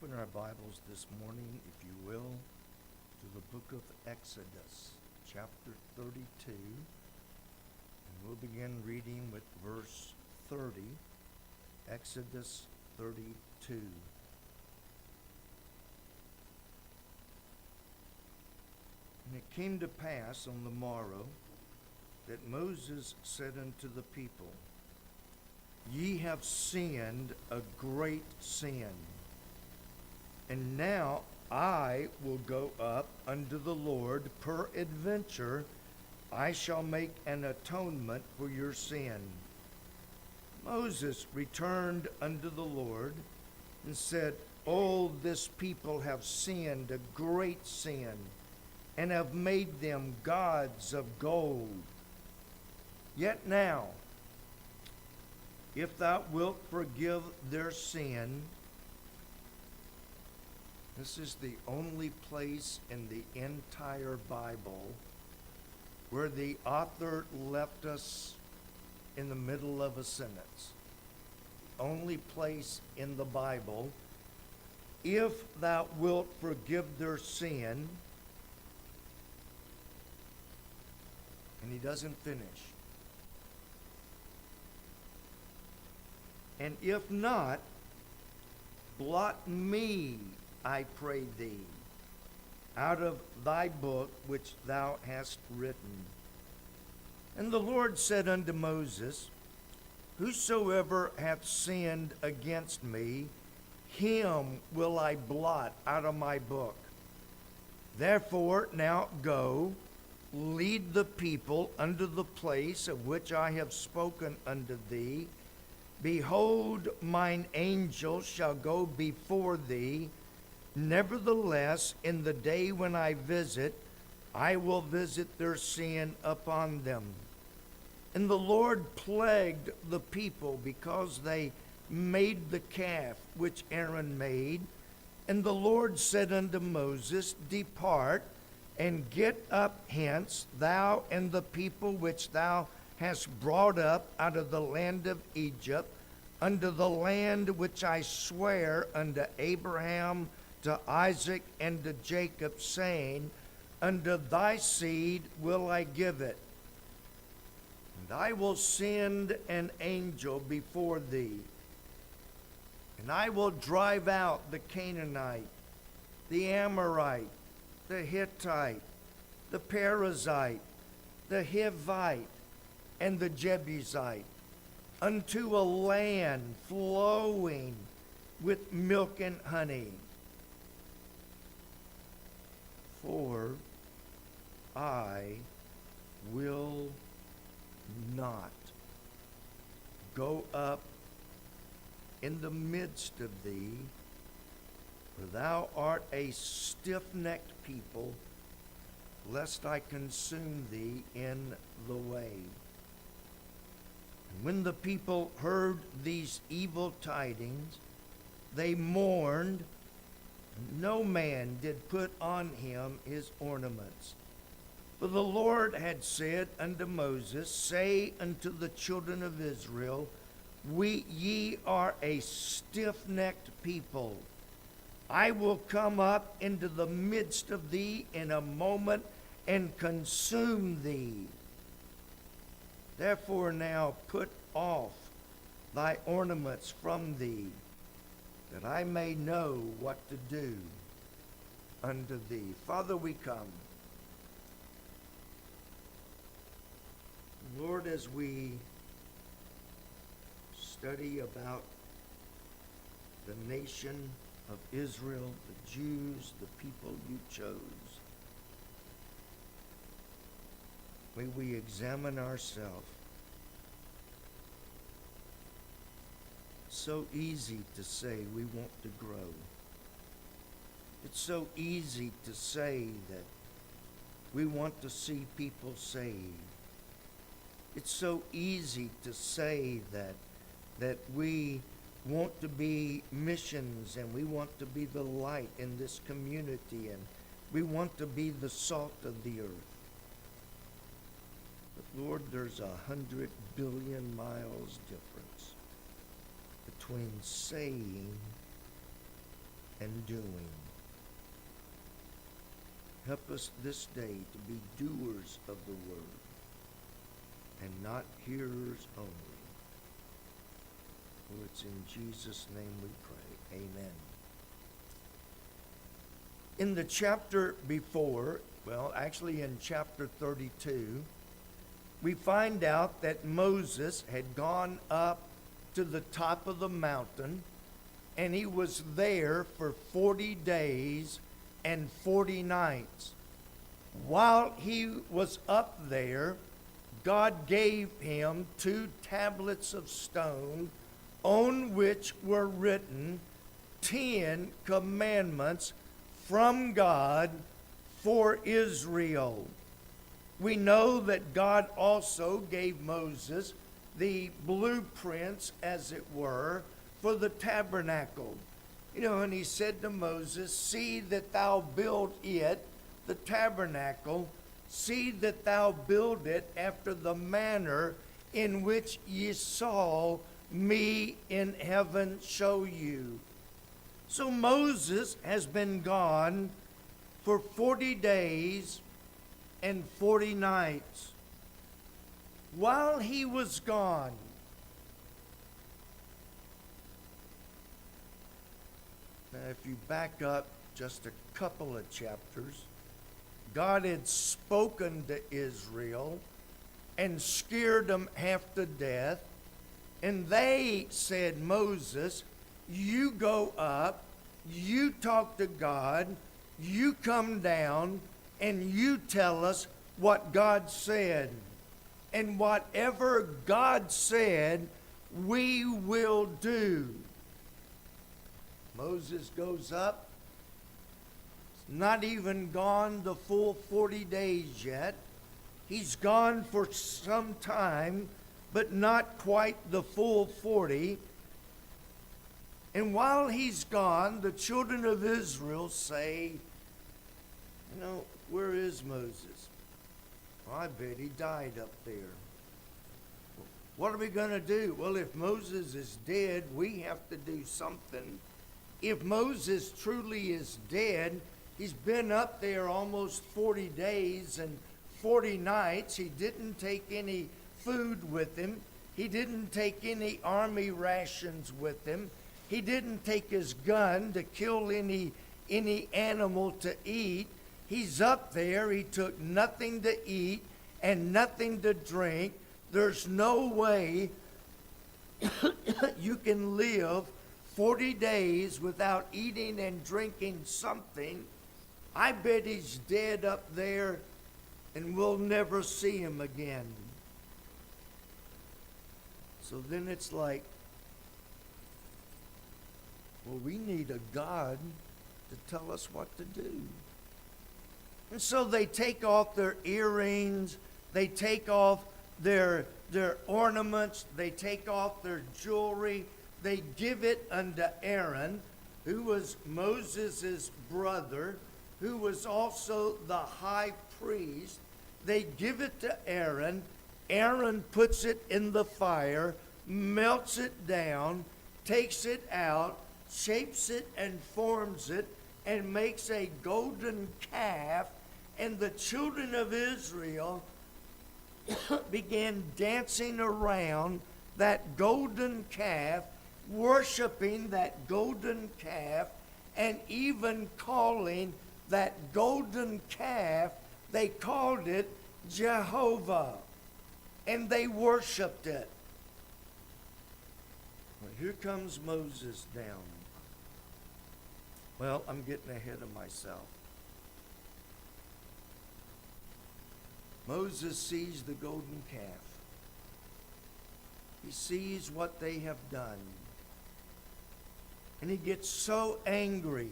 Open our Bibles this morning, if you will, to the book of Exodus, chapter 32. And we'll begin reading with verse 30, Exodus 32. And it came to pass on the morrow that Moses said unto the people, Ye have sinned a great sin. And now I will go up unto the Lord, peradventure I shall make an atonement for your sin. Moses returned unto the Lord and said, Oh, this people have sinned a great sin, and have made them gods of gold. Yet now, if thou wilt forgive their sin, this is the only place in the entire Bible where the author left us in the middle of a sentence. Only place in the Bible. If thou wilt forgive their sin, and he doesn't finish. And if not, blot me, I pray thee, out of thy book which thou hast written. And the Lord said unto Moses, Whosoever hath sinned against me, him will I blot out of my book. Therefore now go, lead the people unto the place of which I have spoken unto thee. Behold, mine angel shall go before thee. Nevertheless, in the day when I visit, I will visit their sin upon them. And the Lord plagued the people because they made the calf which Aaron made. And the Lord said unto Moses, Depart, and get up hence, thou and the people which thou hast brought up out of the land of Egypt, unto the land which I swear unto Abraham, to Isaac, and to Jacob, saying, Unto thy seed will I give it. And I will send an angel before thee, and I will drive out the Canaanite, the Amorite, the Hittite, the Perizzite, the Hivite, and the Jebusite, unto a land flowing with milk and honey. For I will not go up in the midst of thee, for thou art a stiff-necked people, lest I consume thee in the way. And when the people heard these evil tidings, they mourned. No man did put on him his ornaments. For the Lord had said unto Moses, Say unto the children of Israel, Ye are a stiff-necked people. I will come up into the midst of thee in a moment and consume thee. Therefore now put off thy ornaments from thee, that I may know what to do unto thee. Father, we come. Lord, as we study about the nation of Israel, the Jews, the people you chose, may we examine ourselves. So easy to say we want to grow. It's so easy to say that we want to see people saved. It's so easy to say that we want to be missions, and we want to be the light in this community, and we want to be the salt of the earth. But Lord, there's 100 billion miles difference between saying and and doing. Help us this day to be doers of the word and not hearers only. For it's in Jesus' name we pray. Amen. In the chapter before, well, actually in chapter 32, we find out that Moses had gone up to the top of the mountain, and he was there for 40 days and 40 nights. While he was up there, God gave him 2 tablets of stone on which were written 10 commandments from God for Israel. We know that God also gave Moses the blueprints, as it were, for the tabernacle. And he said to Moses, see that thou build it, the tabernacle, see that thou build it after the manner in which ye saw me in heaven show you. So Moses has been gone for 40 days and 40 nights. While he was gone, now if you back up just a couple of chapters, God had spoken to Israel and scared them half to death. And they said, Moses, you go up, you talk to God, you come down, and you tell us what God said. And whatever God said, we will do. Moses goes up. Not even gone the full 40 days yet. He's gone for some time, but not quite the full 40. And while he's gone, the children of Israel say, where is Moses? Well, I bet he died up there. What are we going to do? Well, if Moses is dead, we have to do something. If Moses truly is dead, he's been up there almost 40 days and 40 nights. He didn't take any food with him. He didn't take any army rations with him. He didn't take his gun to kill any animal to eat. He's up there. He took nothing to eat and nothing to drink. There's no way you can live 40 days without eating and drinking something. I bet he's dead up there and we'll never see him again. So then it's like, well, we need a God to tell us what to do. And so they take off their earrings, they take off their ornaments, they take off their jewelry, they give it unto Aaron, who was Moses' brother, who was also the high priest. They give it to Aaron. Aaron puts it in the fire, melts it down, takes it out, shapes it and forms it, and makes a golden calf. And the children of Israel began dancing around that golden calf, worshiping that golden calf, and even calling that golden calf, they called it Jehovah, and they worshiped it. Well, here comes Moses down. Well, I'm getting ahead of myself. Moses sees the golden calf. He sees what they have done. And he gets so angry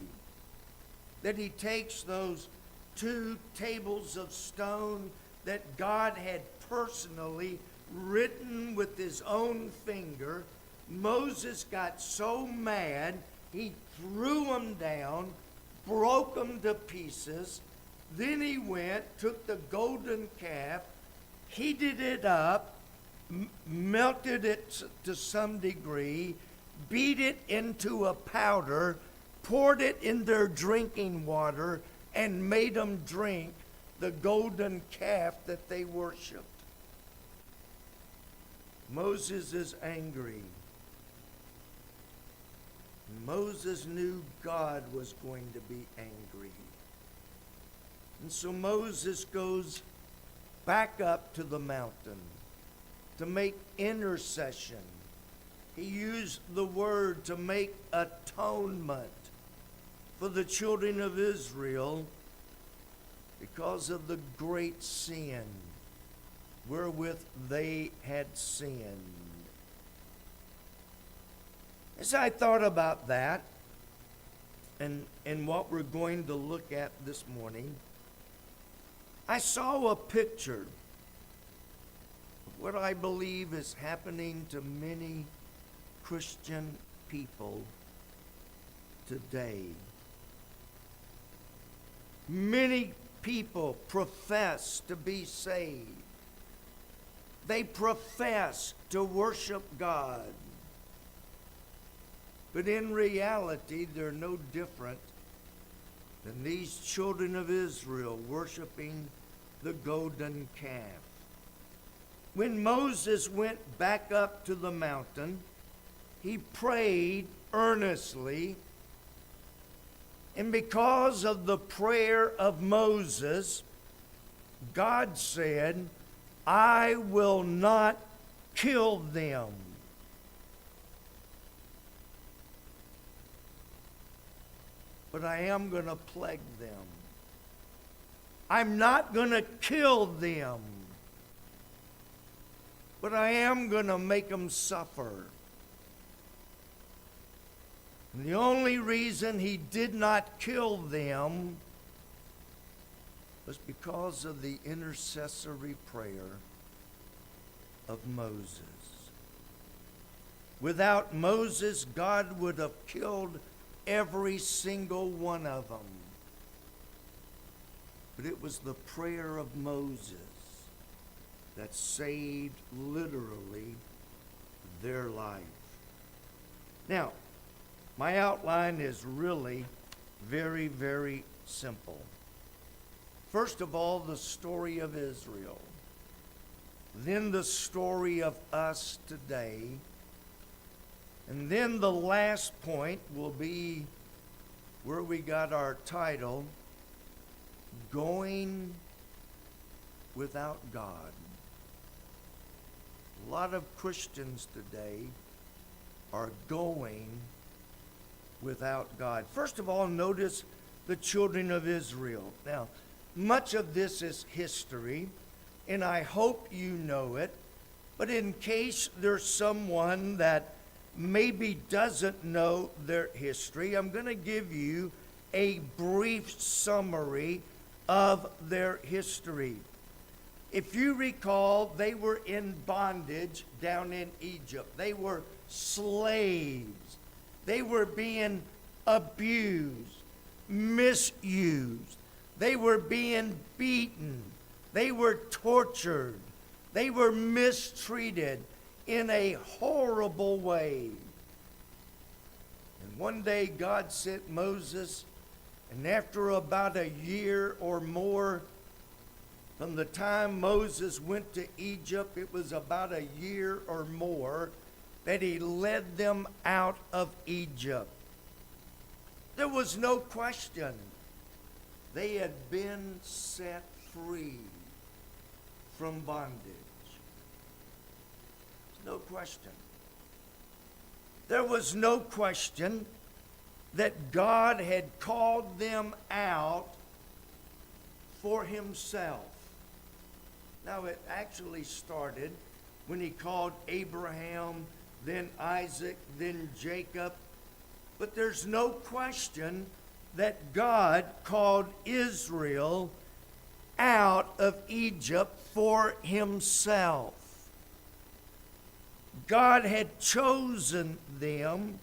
that he takes those 2 tables of stone that God had personally written with his own finger. Moses got so mad, he threw them down, broke them to pieces. Then he went, took the golden calf, heated it up, melted it to some degree, beat it into a powder, poured it in their drinking water, and made them drink the golden calf that they worshiped. Moses is angry. Moses knew God was going to be angry. And so Moses goes back up to the mountain to make intercession. He used the word to make atonement for the children of Israel because of the great sin wherewith they had sinned. As I thought about that and what we're going to look at this morning, I saw a picture of what I believe is happening to many Christian people today. Many people profess to be saved. They profess to worship God. But in reality, they're no different than these children of Israel worshiping the golden calf. When Moses went back up to the mountain, he prayed earnestly. And because of the prayer of Moses, God said, I will not kill them. But I am going to plague them. I'm not going to kill them. But I am going to make them suffer. And the only reason he did not kill them was because of the intercessory prayer of Moses. Without Moses, God would have killed every single one of them. But it was the prayer of Moses that saved literally their life. Now, my outline is really very, very simple. First of all, the story of Israel. Then the story of us today. And then the last point will be where we got our title, Going Without God. A lot of Christians today are going without God. First of all, notice the children of Israel. Now, much of this is history, and I hope you know it, but in case there's someone that maybe doesn't know their history, I'm going to give you a brief summary of their history. If you recall, they were in bondage down in Egypt. They were slaves. They were being abused, misused. They were being beaten. They were tortured. They were mistreated in a horrible way. And one day God sent Moses, and after about a year or more from the time Moses went to Egypt, it was about a year or more that he led them out of Egypt. There was no question. They had been set free from bondage. No question. There was no question that God had called them out for himself. Now, it actually started when he called Abraham, then Isaac, then Jacob. But there's no question that God called Israel out of Egypt for himself. God had chosen them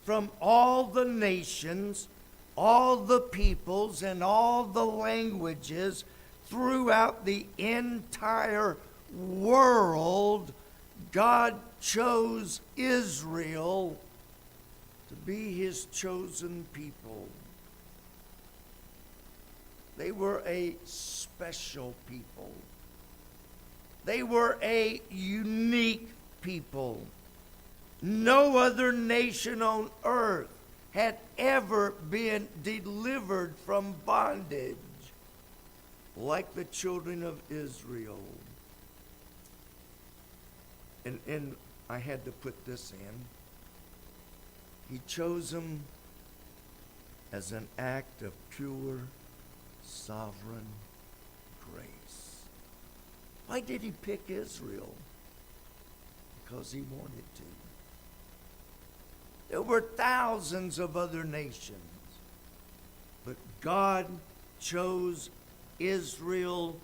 from all the nations, all the peoples, and all the languages throughout the entire world. God chose Israel to be his chosen people. They were a special people. They were a unique people. No other nation on earth had ever been delivered from bondage like the children of Israel. And I had to put this in. He chose them as an act of pure, sovereign grace. Why did he pick Israel? Because he wanted to. There were thousands of other nations, but God chose Israel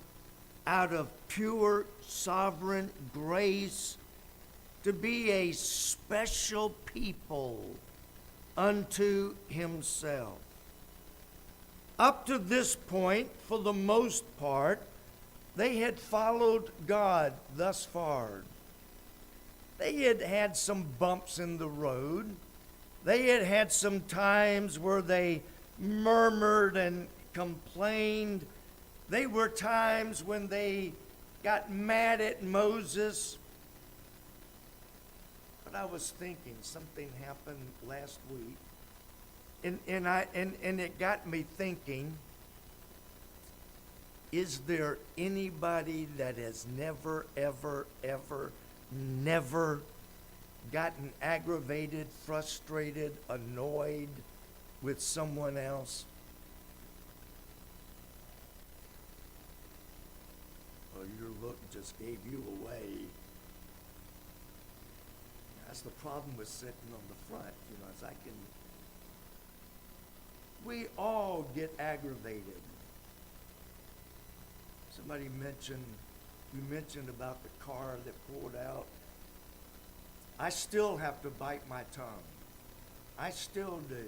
out of pure, sovereign grace to be a special people unto himself. Up to this point, for the most part, they had followed God thus far. They had had some bumps in the road. They had had some times where they murmured and complained. They were times when they got mad at Moses. But I was thinking, something happened last week. And it got me thinking, is there anybody that has never, ever, ever, never gotten aggravated, frustrated, annoyed with someone else? Oh, your look just gave you away. That's the problem with sitting on the front, as I can. We all get aggravated. Somebody you mentioned about the car that pulled out. I still have to bite my tongue. I still do.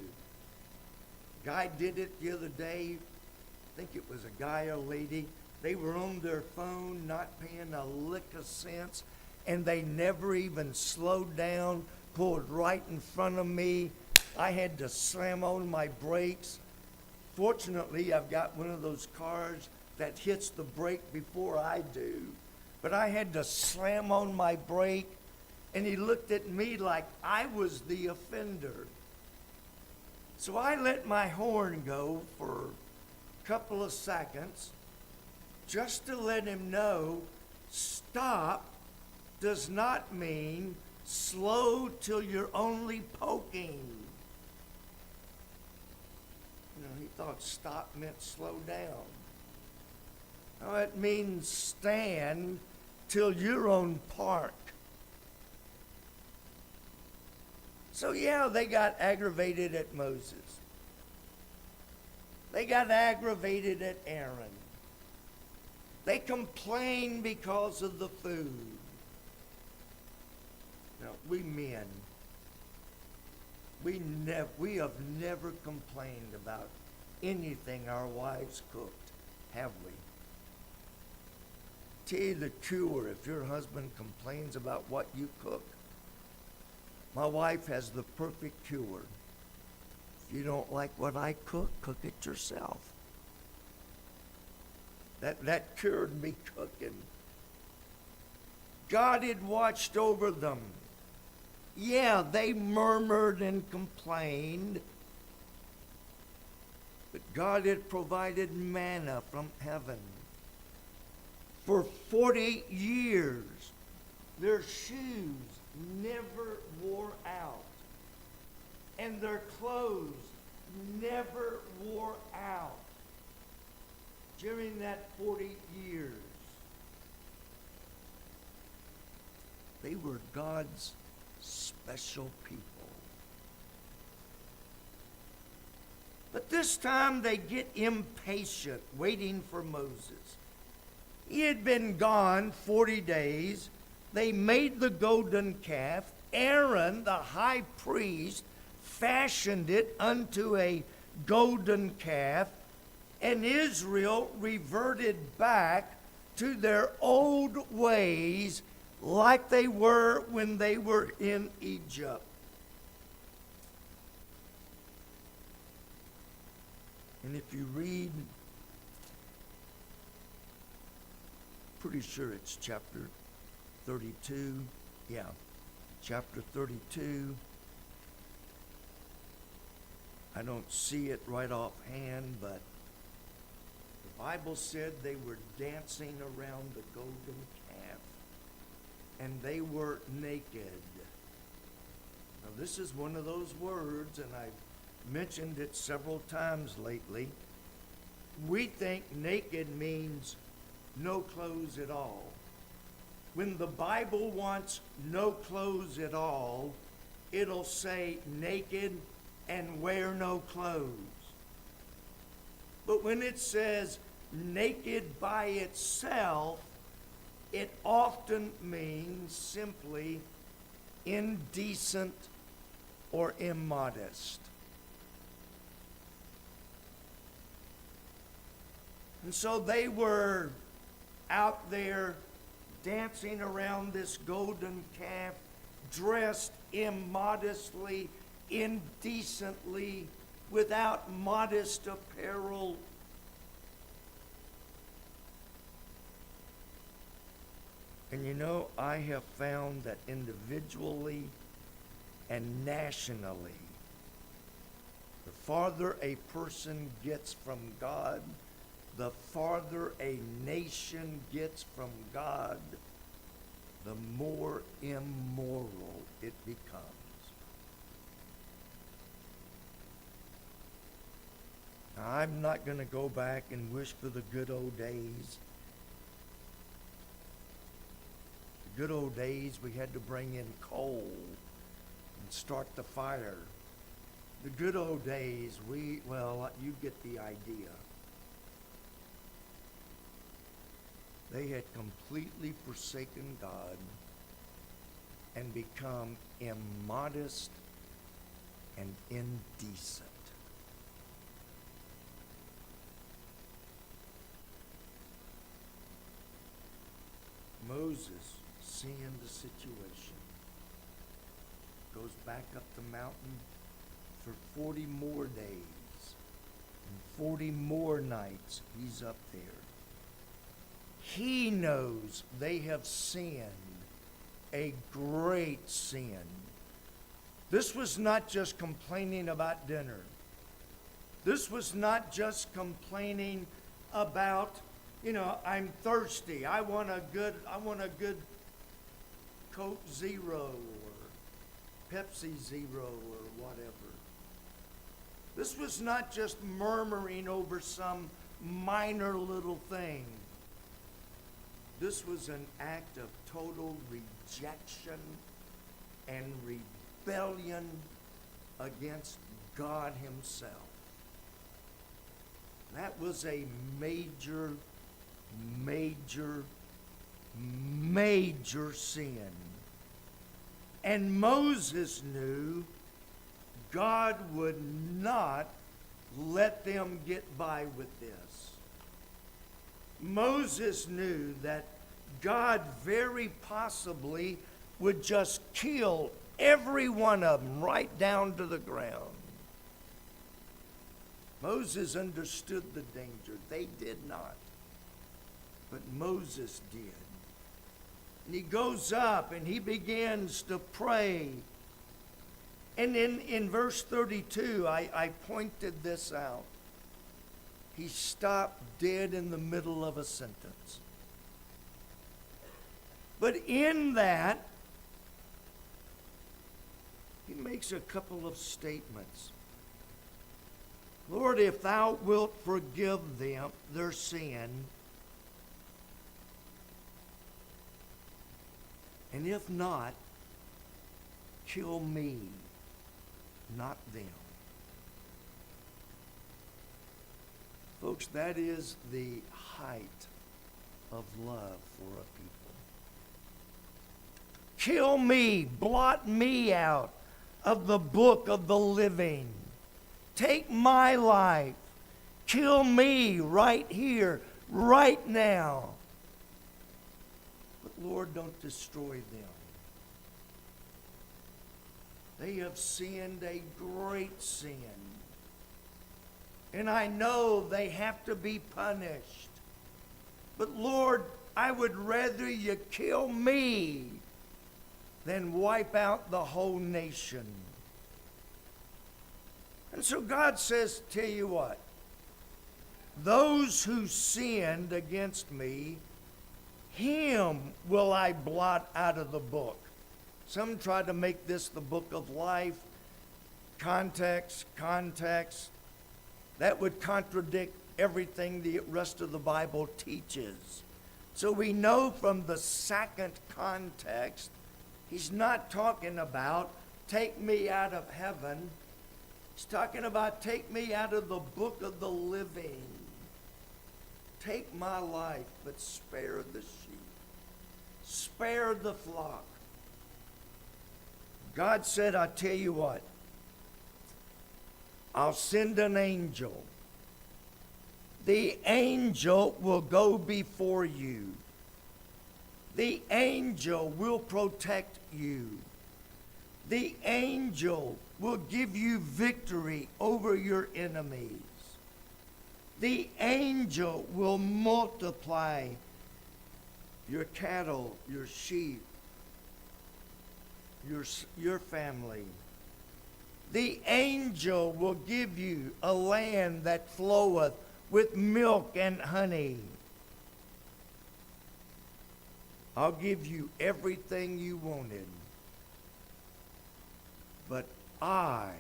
Guy did it the other day. I think it was a guy or lady. They were on their phone, not paying a lick of sense, and they never even slowed down, pulled right in front of me. I had to slam on my brakes. Fortunately, I've got one of those cars that hits the brake before I do. But I had to slam on my brake, and he looked at me like I was the offender. So I let my horn go for a couple of seconds just to let him know stop does not mean slow till you're only poking. He thought stop meant slow down. No, it means stand till you're on park. So yeah, they got aggravated at Moses. They got aggravated at Aaron. They complained because of the food. Now, we men, we have never complained about anything our wives cooked, have we? Tell you the cure, if your husband complains about what you cook, my wife has the perfect cure. If you don't like what I cook it yourself. That cured me cooking. God had watched over them. Yeah, they murmured and complained, but God had provided manna from heaven. For 40 years, their shoes never wore out, and their clothes never wore out during that 40 years. They were God's special people. But this time they get impatient, waiting for Moses. He had been gone 40 days. They made the golden calf. Aaron, the high priest, fashioned it unto a golden calf, and Israel reverted back to their old ways like they were when they were in Egypt. And if you read, pretty sure it's chapter 32. Yeah, chapter 32. I don't see it right offhand, but the Bible said they were dancing around the golden calf, and they were naked. Now, this is one of those words, and I've mentioned it several times lately. We think naked means no clothes at all. When the Bible wants no clothes at all, it'll say naked and wear no clothes. But when it says naked by itself, it often means simply indecent or immodest. And so they were out there dancing around this golden calf, dressed immodestly, indecently, without modest apparel. And you know, I have found that individually and nationally, the farther a person gets from God, the farther a nation gets from God, the more immoral it becomes. Now, I'm not going to go back and wish for the good old days. The good old days, we had to bring in coal and start the fire. The good old days, you get the idea. They had completely forsaken God and become immodest and indecent. Moses, seeing the situation, goes back up the mountain for 40 more days and 40 more nights. He's up there. He knows they have sinned a great sin. This was not just complaining about dinner. This was not just complaining about, I'm thirsty. I want a good Coke Zero or Pepsi Zero or whatever. This was not just murmuring over some minor little thing. This was an act of total rejection and rebellion against God Himself. That was a major, major, major sin. And Moses knew God would not let them get by with this. Moses knew that God very possibly would just kill every one of them right down to the ground. Moses understood the danger. They did not. But Moses did. And he goes up and he begins to pray. And in verse 32, I pointed this out. He stopped dead in the middle of a sentence. But in that, he makes a couple of statements. Lord, if thou wilt forgive them their sin, and if not, kill me, not them. Folks, that is the height of love for a people. Kill me, blot me out of the book of the living. Take my life. Kill me right here, right now. But Lord, don't destroy them. They have sinned a great sin. And I know they have to be punished. But Lord, I would rather you kill me than wipe out the whole nation. And so God says, tell you what, those who sinned against me, him will I blot out of the book. Some try to make this the book of life. Context. That would contradict everything the rest of the Bible teaches. So we know from the second context, he's not talking about take me out of heaven. He's talking about take me out of the book of the living. Take my life, but spare the sheep. Spare the flock. God said, I tell you what, I'll send an angel. The angel will go before you. The angel will protect you. The angel will give you victory over your enemies. The angel will multiply your cattle, your sheep, your family. The angel will give you a land that floweth with milk and honey. I'll give you everything you wanted. But I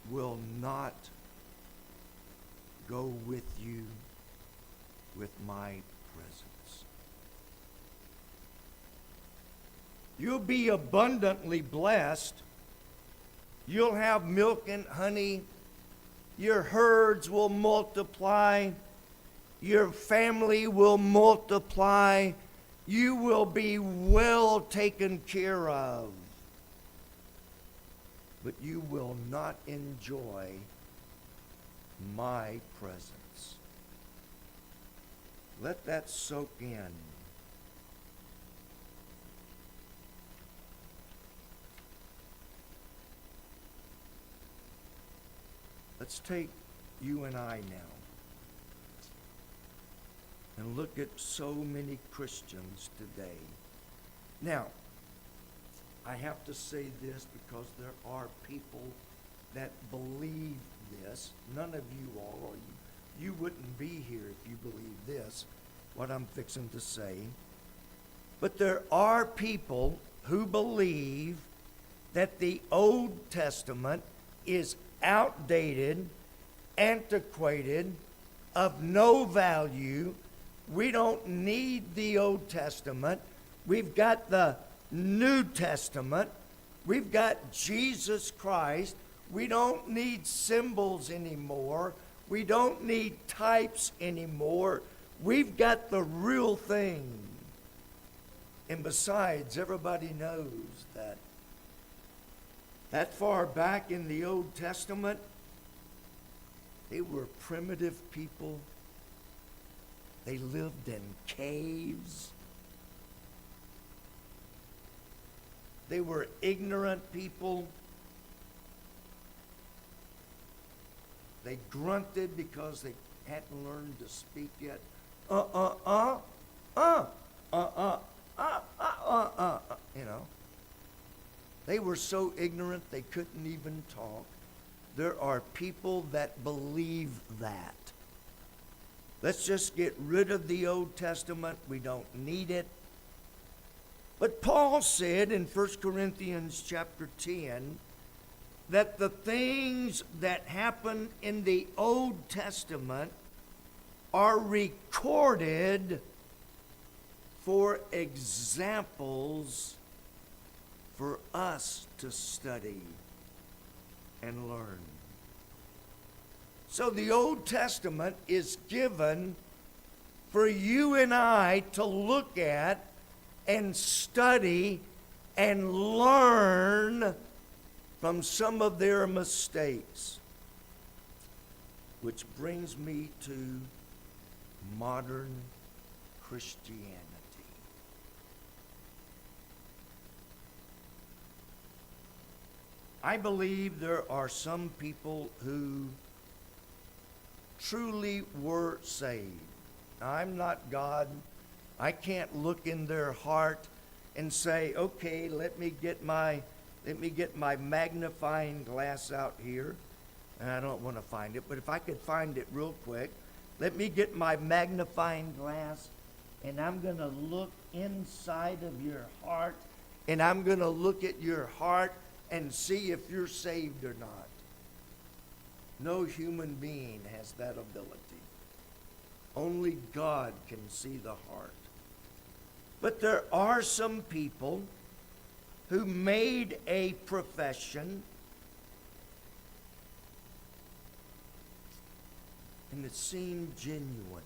will not go with you with my presence. You'll be abundantly blessed. You'll have milk and honey. Your herds will multiply. Your family will multiply. You will be well taken care of. But you will not enjoy my presence. Let that soak in. Let's take you and I now and look at so many Christians today. Now, I have to say this because there are people that believe this. None of you all, or you wouldn't be here if you believe this, what I'm fixing to say. But there are people who believe that the Old Testament is outdated, antiquated, of no value. We don't need the Old Testament. We've got the New Testament. We've got Jesus Christ. We don't need symbols anymore. We don't need types anymore. We've got the real thing. And besides, everybody knows that far back in the Old Testament, they were primitive people. They lived in caves. They were ignorant people. They grunted because they hadn't learned to speak yet. You know. They were so ignorant they couldn't even talk. There are people that believe that. Let's just get rid of the Old Testament. We don't need it. But Paul said in 1 Corinthians chapter 10 that the things that happened in the Old Testament are recorded for examples for us to study and learn. So the Old Testament is given for you and I to look at and study and learn from some of their mistakes. Which brings me to modern Christianity. I believe there are some people who truly were saved. Now, I'm not God. I can't look in their heart and say, okay, let me get my magnifying glass out here. And I don't want to find it, but if I could find it real quick, let me get my magnifying glass, and I'm going to look inside of your heart, and I'm going to look at your heart and see if you're saved or not. No human being has that ability. Only God can see the heart. But there are some people who made a profession, and it seemed genuine.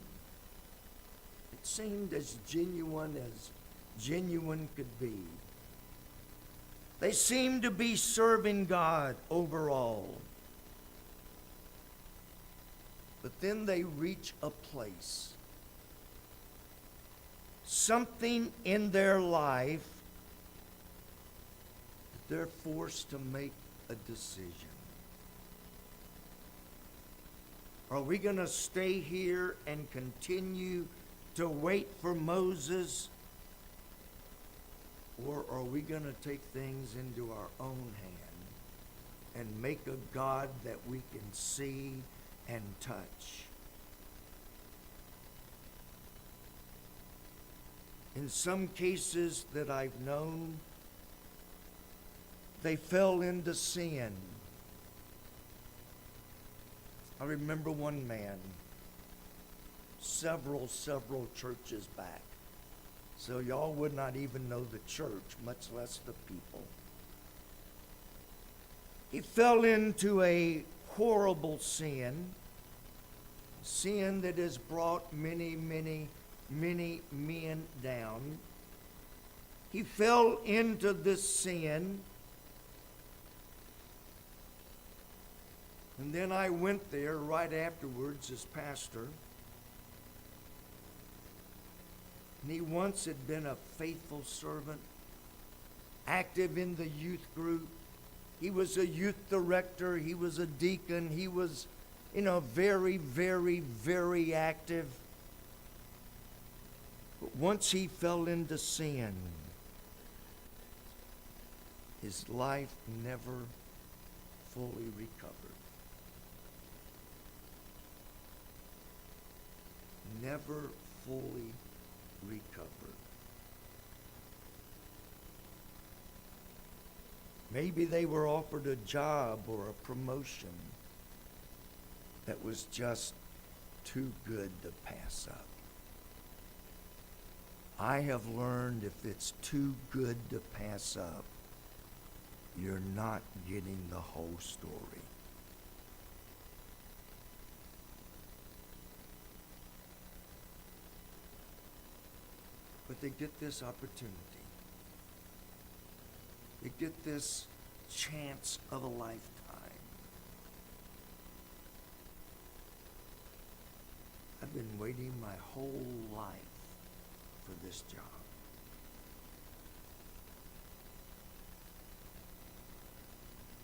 It seemed as genuine could be. They seemed to be serving God overall. But then they reach a place. Something in their life that they're forced to make a decision. Are we going to stay here and continue to wait for Moses? Or are we going to take things into our own hand and make a God that we can see and touch? In some cases that I've known, they fell into sin. I remember one man, several churches back. So y'all would not even know the church, much less the people. He fell into a horrible sin that has brought many men down. He fell into this sin, and then I went there right afterwards as pastor. And he once had been a faithful servant, active in the youth group. He was a youth director. He was a deacon. He was, very active. But once he fell into sin, his life never fully recovered. Never fully recovered. Maybe they were offered a job or a promotion that was just too good to pass up. I have learned if it's too good to pass up, you're not getting the whole story. But they get this opportunity. They get this chance of a lifetime. I've been waiting my whole life for this job.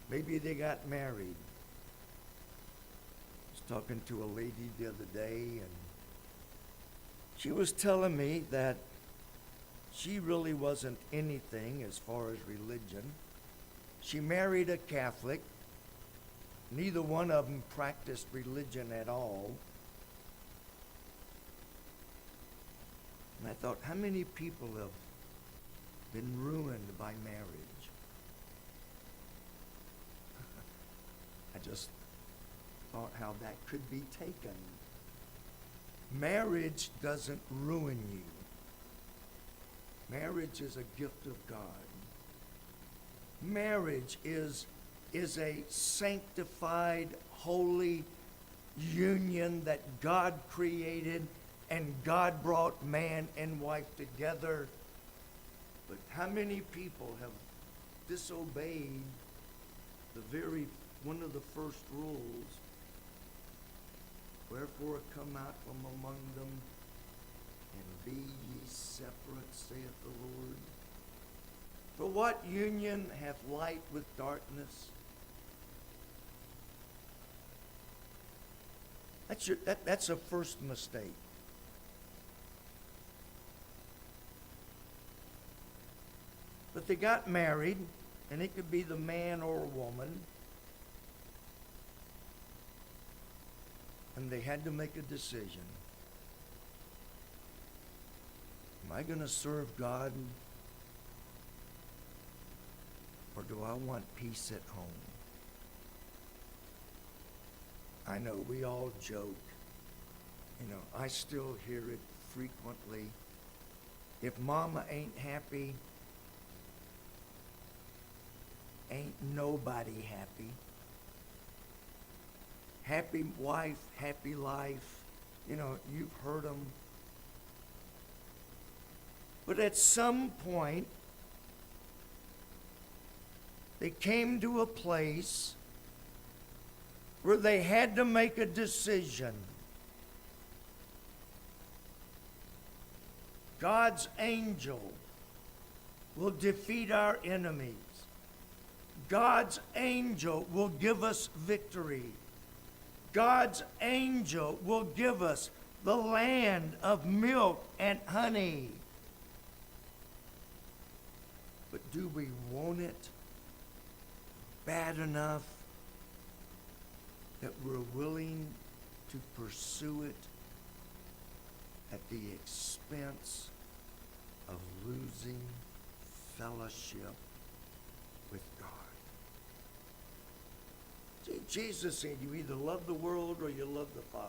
Maybe they got married. I was talking to a lady the other day, and she was telling me that she really wasn't anything as far as religion. She married a Catholic. Neither one of them practiced religion at all. And I thought, how many people have been ruined by marriage? I just thought how that could be taken. Marriage doesn't ruin you. Marriage is a gift of God. Marriage is a sanctified, holy union that God created, and God brought man and wife together. But how many people have disobeyed one of the first rules? Wherefore come out from among them, and be ye separate, saith the Lord. For what union hath light with darkness? That's a first mistake. But they got married, and it could be the man or a woman. And they had to make a decision. Am I going to serve God? Or do I want peace at home? I know we all joke. I still hear it frequently. If mama ain't happy, ain't nobody happy. Happy wife, happy life. You've heard them. But at some point, they came to a place where they had to make a decision. God's angel will defeat our enemies. God's angel will give us victory. God's angel will give us the land of milk and honey. But do we want it bad enough that we're willing to pursue it at the expense of losing fellowship with God? See, Jesus said you either love the world or you love the Father.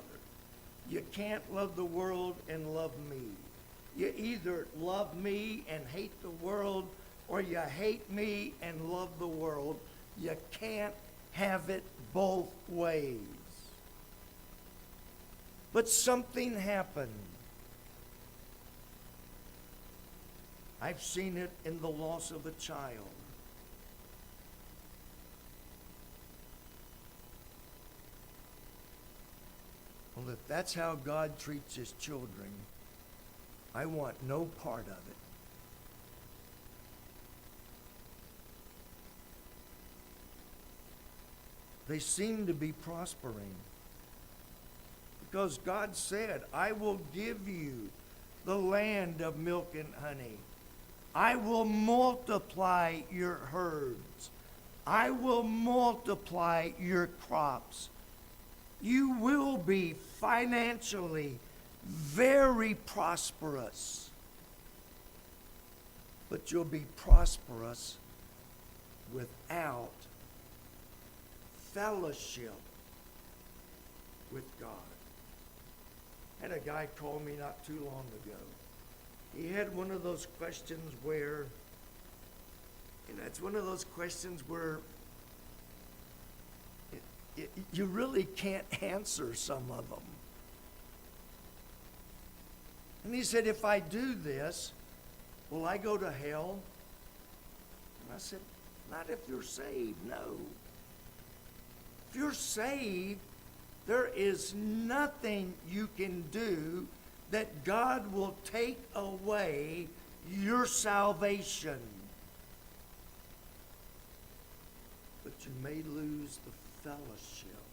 You can't love the world and love me. You either love me and hate the world, or you hate me and love the world. You can't have it both ways. But something happened. I've seen it in the loss of a child. Well, if that's how God treats his children, I want no part of it. They seem to be prospering because God said, I will give you the land of milk and honey. I will multiply your herds. I will multiply your crops. You will be financially very prosperous. But you'll be prosperous without fellowship with God. I had a guy call me not too long ago. He had one of those questions where, it's one of those questions where you really can't answer some of them. And he said, if I do this, will I go to hell? And I said, not if you're saved, no. If you're saved, there is nothing you can do that God will take away your salvation. But you may lose the fellowship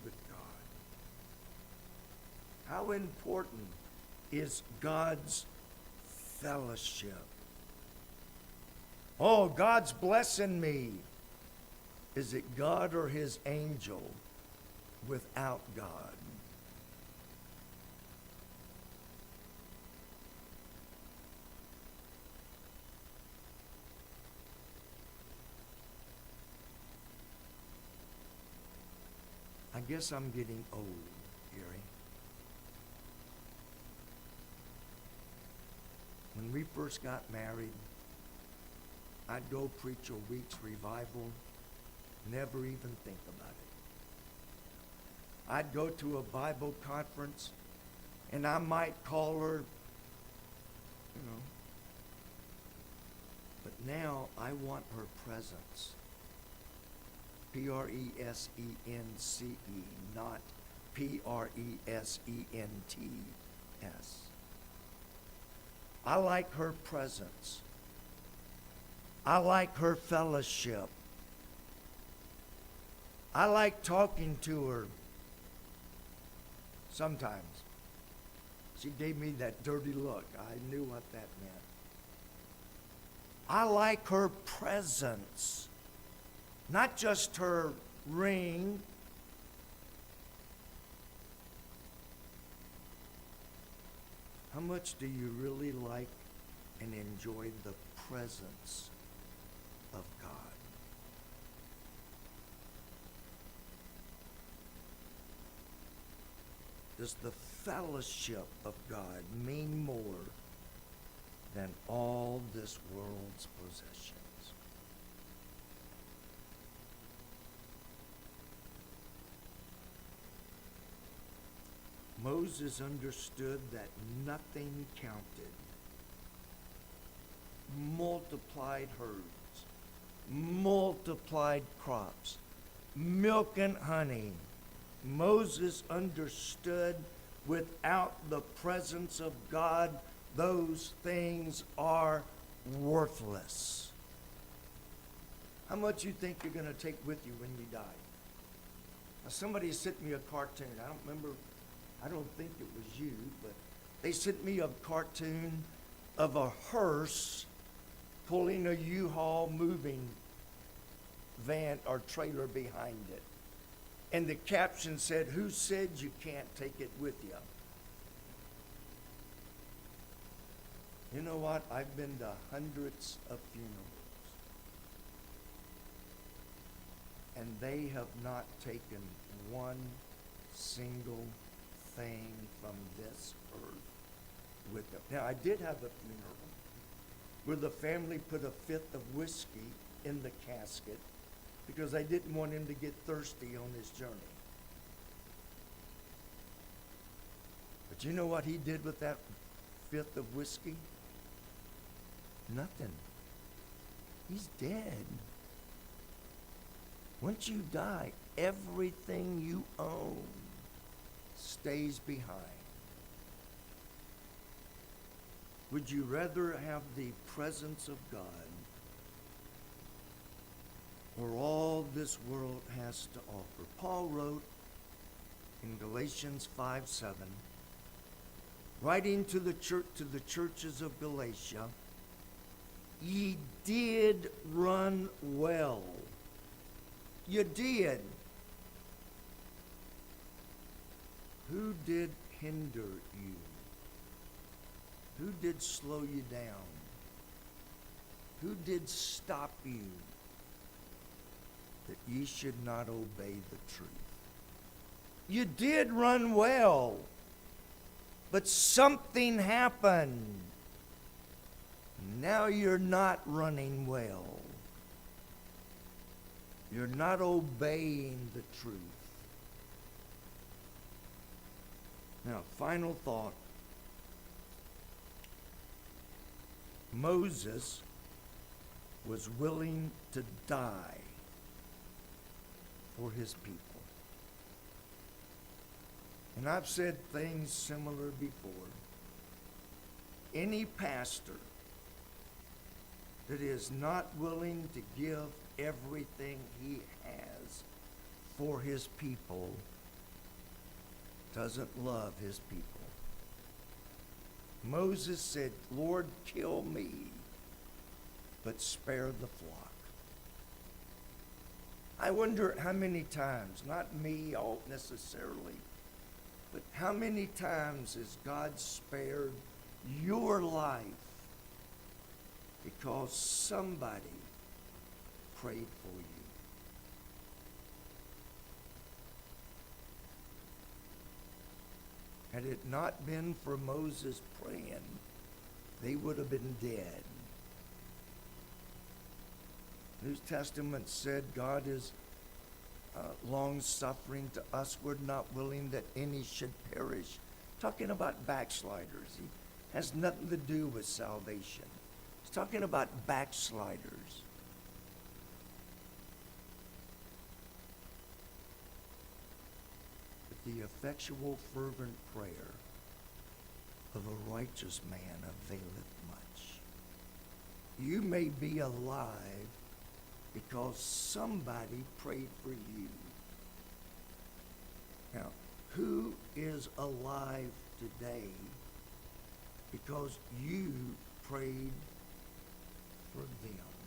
with God. How important is God's fellowship? Oh, God's blessing me. Is it God or his angel without God? I guess I'm getting old, Gary. When we first got married, I'd go preach a week's revival, never even think about it. I'd go to a Bible conference, and I might call her, But now I want her presence. Presence, not Presents. I like her presence. I like her fellowship. I like talking to her Sometimes. She gave me that dirty look. I knew what that meant. I like her presence, not just her ring. How much do you really like and enjoy the presence of God? Does the fellowship of God mean more than all this world's possessions? Moses understood that nothing counted. Multiplied herds, multiplied crops, milk and honey. Moses understood without the presence of God, those things are worthless. How much you think you're going to take with you when you die? Now, somebody sent me a cartoon. I don't think it was you, but they sent me a cartoon of a hearse pulling a U-Haul moving van or trailer behind it. And the caption said, "Who said you can't take it with you?" You know what? I've been to hundreds of funerals, and they have not taken one single thing from this earth with them. Now, I did have a funeral where the family put a fifth of whiskey in the casket because they didn't want him to get thirsty on his journey. But you know what he did with that fifth of whiskey? Nothing. He's dead. Once you die, everything you own stays behind. Would you rather have the presence of God or all this world has to offer? Paul wrote in Galatians 5:7, writing to the churches of Galatia, "Ye did run well." You did. Who did hinder you? Who did slow you down? Who did stop you that ye should not obey the truth? You did run well, but something happened. Now you're not running well. You're not obeying the truth. Now, final thought. Moses was willing to die for his people. And I've said things similar before. Any pastor that is not willing to give everything he has for his people doesn't love his people. Moses said, "Lord, kill me, but spare the flock." I wonder how many times, not me all necessarily, but how many times has God spared your life because somebody prayed for you? Had it not been for Moses praying, they would have been dead. New Testament said God is long-suffering to us. We're not willing that any should perish. Talking about backsliders. He has nothing to do with salvation. He's talking about backsliders. The effectual fervent prayer of a righteous man availeth much. You may be alive because somebody prayed for you. Now, who is alive today because you prayed for them.